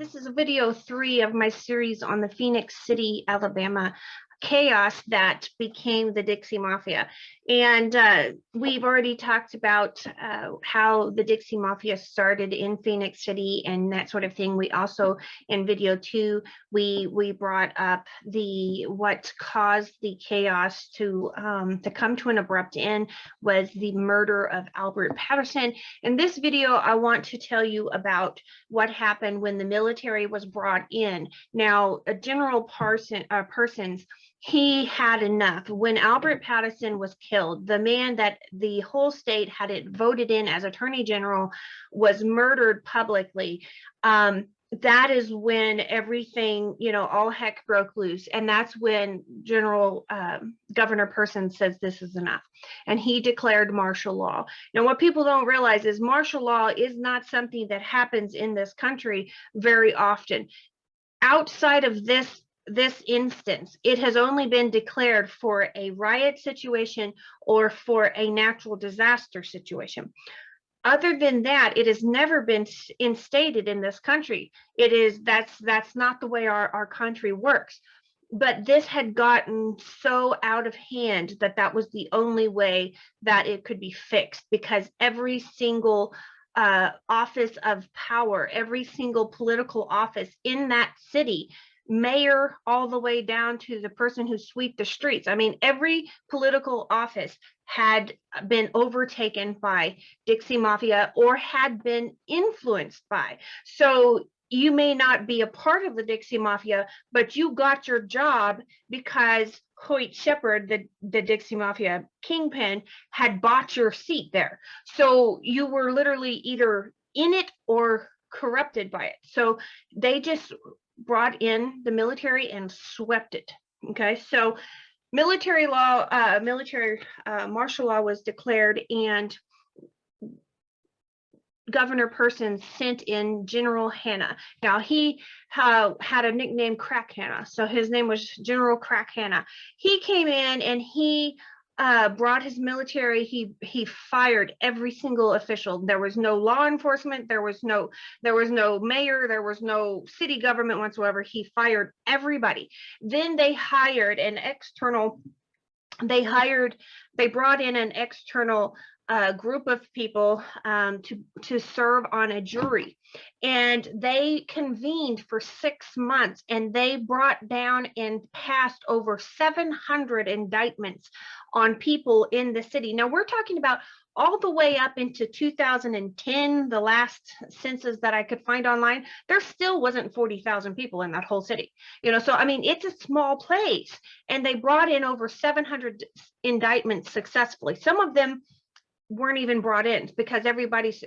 This is video 3 of my series on the Phenix City, Alabama chaos that became the Dixie Mafia. And we've already talked about how the Dixie Mafia started in Phenix City and that sort of thing. We also, in video 2, we brought up what caused the chaos to come to an abrupt end was the murder of Albert Patterson. In this video, I want to tell you about what happened when the military was brought in. Now, General Parsons, he had enough. When Albert Patterson was killed, the man that the whole state had it voted in as Attorney General was murdered publicly. That is when everything, all heck broke loose. And that's when Governor Parsons says this is enough. And he declared martial law. Now, what people don't realize is martial law is not something that happens in this country very often. Outside of this instance, it has only been declared for a riot situation or for a natural disaster situation. Other than that, it has never been instated in this country. That's not the way our country works. But this had gotten so out of hand that was the only way that it could be fixed, because every single office of power, every single political office in that city, mayor all the way down to the person who sweep the streets. I mean, every political office had been overtaken by Dixie Mafia or had been influenced by. So you may not be a part of the Dixie Mafia, but you got your job because Hoyt Shepard, the Dixie Mafia kingpin, had bought your seat there. So you were literally either in it or corrupted by it. So they just brought in the military and swept it. Okay, so military martial law was declared, and Governor Parsons sent in General Hanna. Now, he had a nickname, Crack Hanna, so his name was General Crack Hanna. He came in and he brought his military. He fired every single official. There was no law enforcement. There was no mayor. There was no city government whatsoever. He fired everybody. Then they hired an external. They brought in an external group of people to serve on a jury, and they convened for 6 months, and they brought down and passed over 700 indictments on people in the city. Now, we're talking about all the way up into 2010, the last census that I could find online. There still wasn't 40,000 people in that whole city. So I mean, it's a small place, and they brought in over 700 indictments successfully. Some of them weren't even brought in because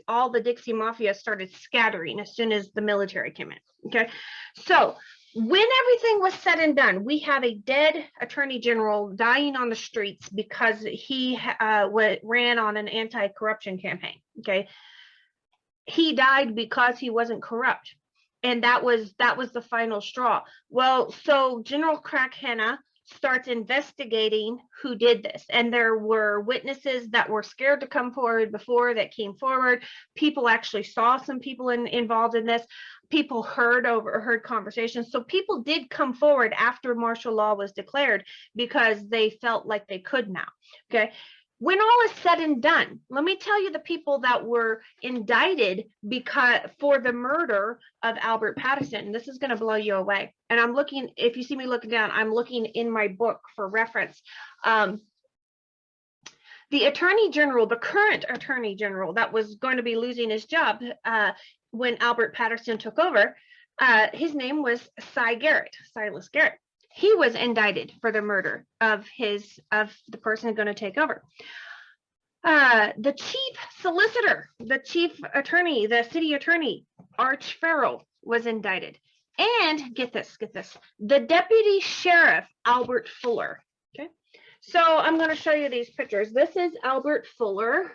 all the Dixie Mafia started scattering as soon as the military came in. Okay, so when everything was said and done, we have a dead attorney general dying on the streets because he ran on an anti-corruption campaign. Okay, he died because he wasn't corrupt, and that was the final straw. Well, so General Crack Hanna starts investigating who did this, and there were witnesses that were scared to come forward before that came forward. People actually saw some people involved in this. People heard conversations. So people did come forward after martial law was declared because they felt like they could now. Okay, when all is said and done, let me tell you the people that were indicted for the murder of Albert Patterson. This is going to blow you away. And I'm looking, if you see me looking down, I'm looking in my book for reference. The attorney general, the current attorney general that was going to be losing his job when Albert Patterson took over, his name was Silas Garrett. He was indicted for the murder of the person going to take over. The chief solicitor, the chief attorney, the city attorney, Arch Farrell, was indicted. And get this, the deputy sheriff, Albert Fuller. Okay, so I'm going to show you these pictures. This is Albert Fuller.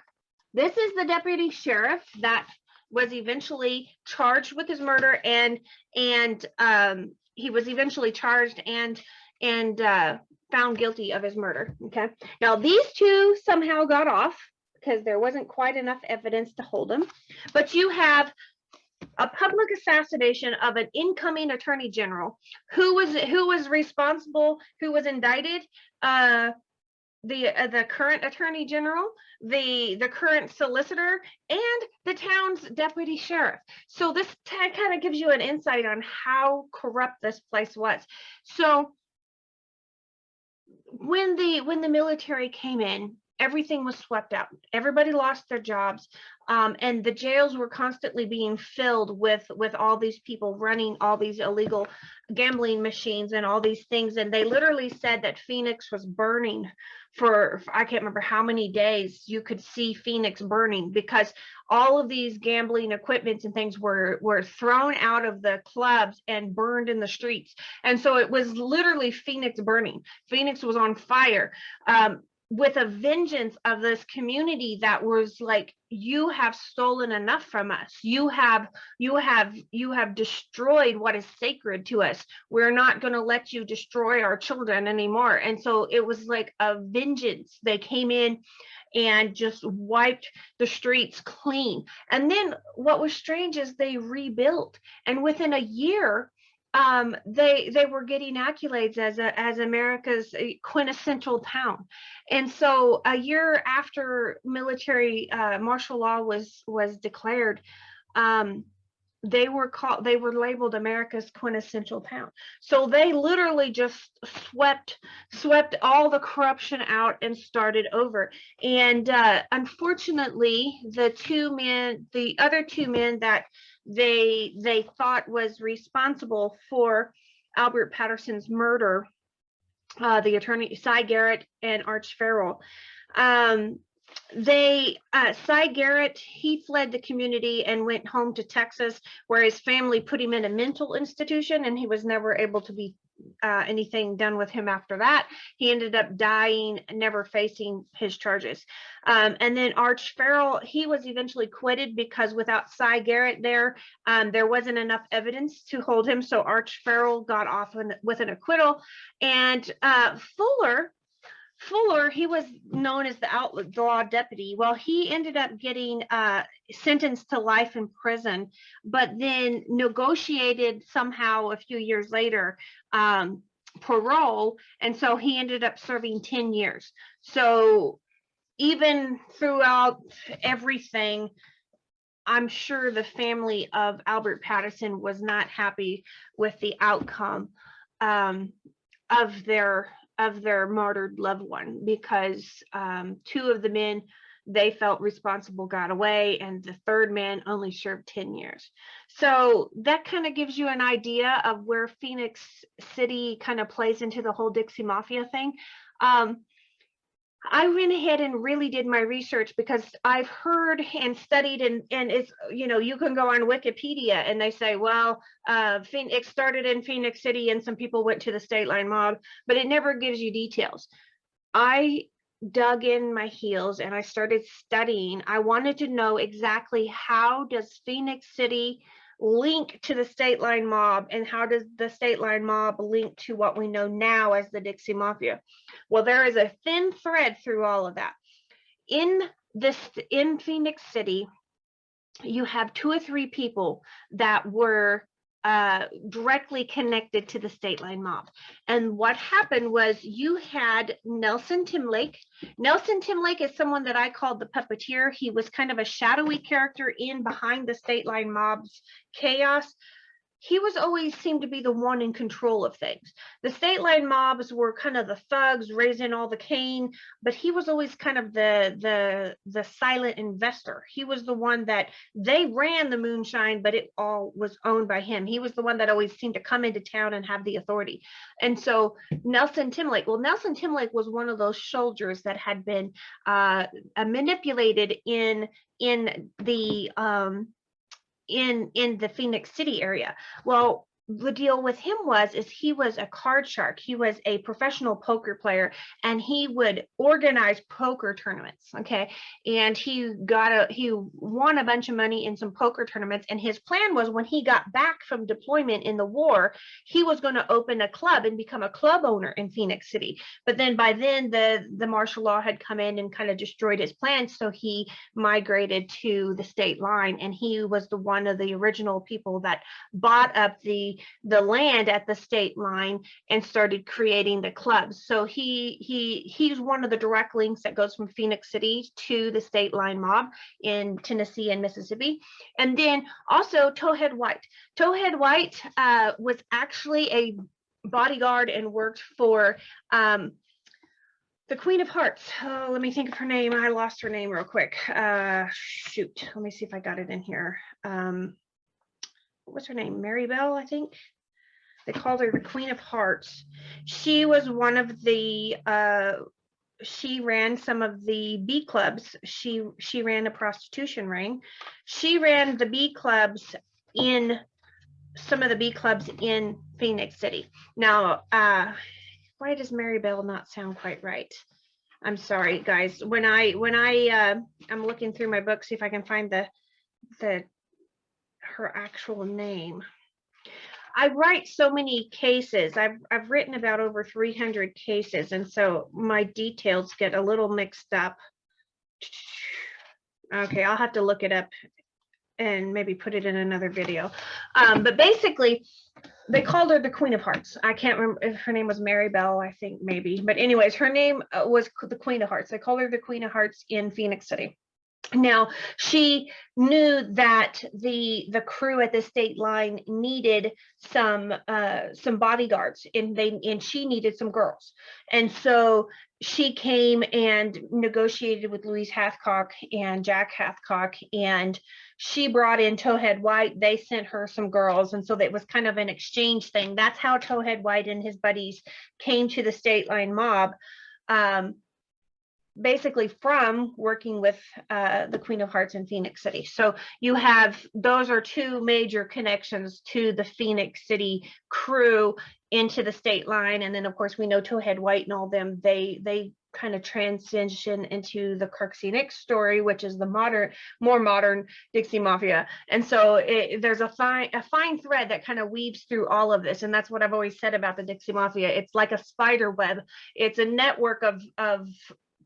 This is the deputy sheriff that was eventually charged with his murder, and he was eventually charged and found guilty of his murder. Okay, now these two somehow got off because there wasn't quite enough evidence to hold them. But you have a public assassination of an incoming attorney general. Who was responsible, who was indicted? The current attorney general, the current solicitor, and the town's deputy sheriff. So this kind of gives you an insight on how corrupt this place was. So when the military came in, everything was swept out. Everybody lost their jobs, and the jails were constantly being filled with all these people running all these illegal gambling machines and all these things. And they literally said that Phenix was burning for I can't remember how many days. You could see Phenix burning because all of these gambling equipments and things were thrown out of the clubs and burned in the streets. And so it was literally Phenix burning. Phenix was on fire. With a vengeance of this community that was like, you have stolen enough from us. You have destroyed what is sacred to us. We're not going to let you destroy our children anymore. And so it was like a vengeance. They came in and just wiped the streets clean. And then what was strange is they rebuilt, and within a year, they were getting accolades as America's quintessential town. And so a year after military martial law was declared, they were labeled America's quintessential town. So they literally just swept all the corruption out and started over. And unfortunately, the other two men that they thought was responsible for Albert Patterson's murder, the attorney Cy Garrett and Arch Farrell, Cy Garrett, he fled the community and went home to Texas, where his family put him in a mental institution, and he was never able to be anything done with him after that. He ended up dying, never facing his charges. And then Arch Farrell, he was eventually acquitted because without Cy Garrett there wasn't enough evidence to hold him. So Arch Farrell got off with an acquittal. And Fuller, he was known as the outlaw deputy. Well, he ended up getting sentenced to life in prison, but then negotiated somehow a few years later parole, and so he ended up serving 10 years. So even throughout everything, I'm sure the family of Albert Patterson was not happy with the outcome of their martyred loved one, because two of the men they felt responsible got away, and the third man only served 10 years. So that kind of gives you an idea of where Phenix City kind of plays into the whole Dixie Mafia thing. I went ahead and really did my research because I've heard and studied, and it's, you can go on Wikipedia and they say, well, Phoenix started in Phenix City and some people went to the State Line Mob, but it never gives you details. I dug in my heels and I started studying. I wanted to know exactly, how does Phenix City link to the State Line Mob, and how does the State Line Mob link to what we know now as the Dixie Mafia? Well, there is a thin thread through all of that. In Phenix City, you have 2 or 3 people that were directly connected to the State Line Mob. And what happened was, you had Nelson Timlake. Nelson Timlake is someone that I called the puppeteer. He was kind of a shadowy character in behind the State Line Mob's chaos. He was always seemed to be the one in control of things. The State Line Mobs were kind of the thugs raising all the cane, but he was always kind of the silent investor. He was the one that they ran the moonshine, but it all was owned by him. He was the one that always seemed to come into town and have the authority. And so Nelson Timlake was one of those soldiers that had been manipulated in the Phenix City area. Well, the deal with him is he was a card shark. He was a professional poker player, and he would organize poker tournaments. Okay. And he won a bunch of money in some poker tournaments. And his plan was, when he got back from deployment in the war, he was going to open a club and become a club owner in Phenix City. But then by then the martial law had come in and kind of destroyed his plans. So he migrated to the state line, and he was one of the original people that bought up the land at the state line and started creating the clubs. So he's one of the direct links that goes from Phenix City to the state line mob in Tennessee and Mississippi. And then also Towhead White. Towhead White was actually a bodyguard and worked for the Queen of Hearts. Oh, let me think of her name. I lost her name real quick. Shoot, let me see if I got it in here. What's her name? Mary Bell, I think. They called her the Queen of Hearts. She was one of the, she ran some of the B clubs. She ran a prostitution ring. She ran the B clubs in, some of the B clubs in Phenix City. Now, why does Mary Bell not sound quite right? I'm sorry, guys. When I'm looking through my book, see if I can find her actual name. I write so many cases. I've written about over 300 cases, and so my details get a little mixed up. Okay, I'll have to look it up and maybe put it in another video. But basically, they called her the Queen of Hearts. I can't remember if her name was Mary Bell, I think maybe. But anyways, her name was the Queen of Hearts. They called her the Queen of Hearts in Phenix City. Now, she knew that the crew at the state line needed some bodyguards, and she needed some girls. And so she came and negotiated with Louise Hathcock and Jack Hathcock, and she brought in Towhead White. They sent her some girls, and so that was kind of an exchange thing. That's how Towhead White and his buddies came to the state line mob. Basically from working with the Queen of Hearts in Phenix City. So you have, those are two major connections to the Phenix City crew into the state line. And then of course we know Towhead White and all them, they kind of transition into the Kirksey Nix story, which is the more modern Dixie Mafia. And so there's a fine thread that kind of weaves through all of this. And that's what I've always said about the Dixie Mafia. It's like a spider web. It's a network of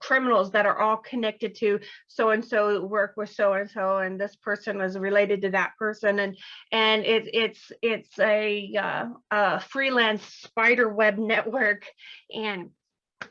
criminals that are all connected to so-and-so work with so-and-so, and this person was related to that person, and it's a freelance spider web network, and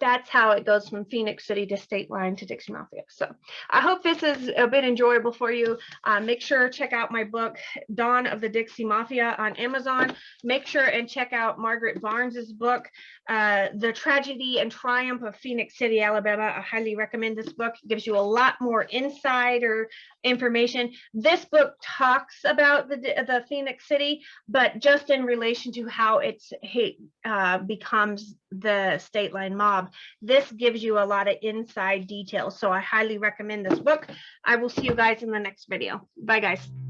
that's how it goes from Phenix City to state line to Dixie Mafia. So I hope this is a bit enjoyable for you. Make sure to check out my book, Dawn of the Dixie Mafia, on Amazon. Make sure and check out Margaret Barnes's book, The Tragedy and Triumph of Phenix City, Alabama. I highly recommend this book. It gives you a lot more insider information. This book talks about the Phenix City, but just in relation to how it becomes the state line mob. This gives you a lot of inside details. So I highly recommend this book. I will see you guys in the next video. Bye, guys.